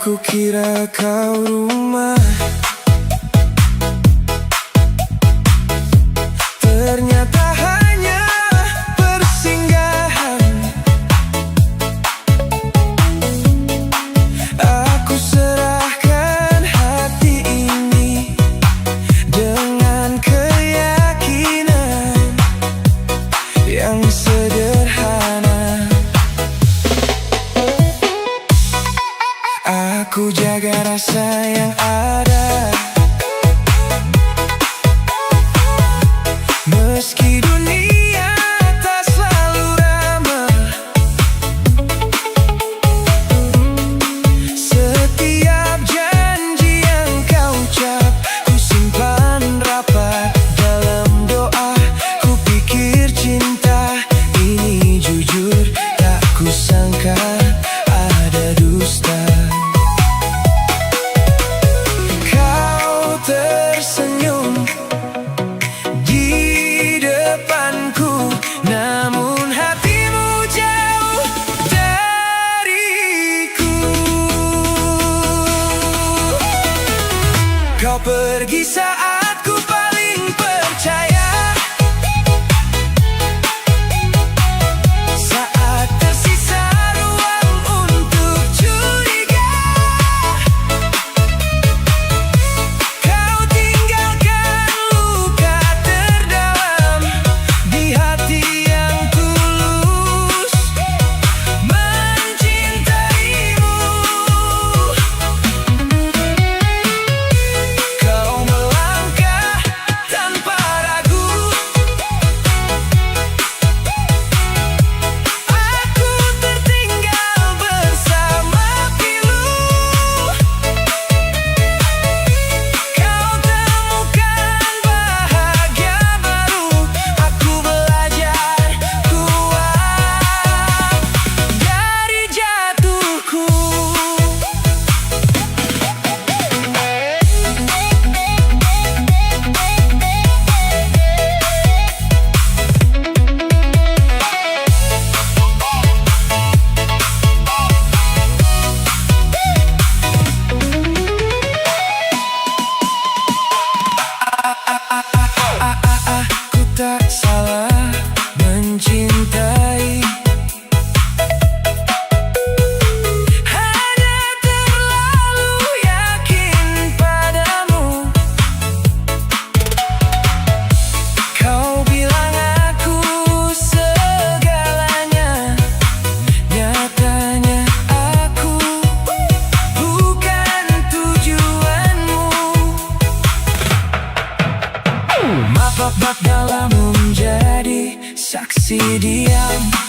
Aku kira kau rumah, ternyata hanya persinggahan. Aku serahkan hati ini dengan keyakinan yang sederhana. Aku jaga rasa yang ada, meski dunia tak selalu ramah. Setiap janji yang kau ucap, ku simpan rapat dalam doa. Ku pikir cinta ini jujur, tak kusangka ada dusta. Tersenyum di depanku, namun hatimu jauh dariku. Kau pergi saat ku paling percaya, saat tersisa ruang untuk curiga. Aku tak salah mencintai, hanya terlalu yakin padamu. Kau bilang aku segalanya, nyatanya aku bukan tujuanmu. Maaf dalam menjadi saksi diam.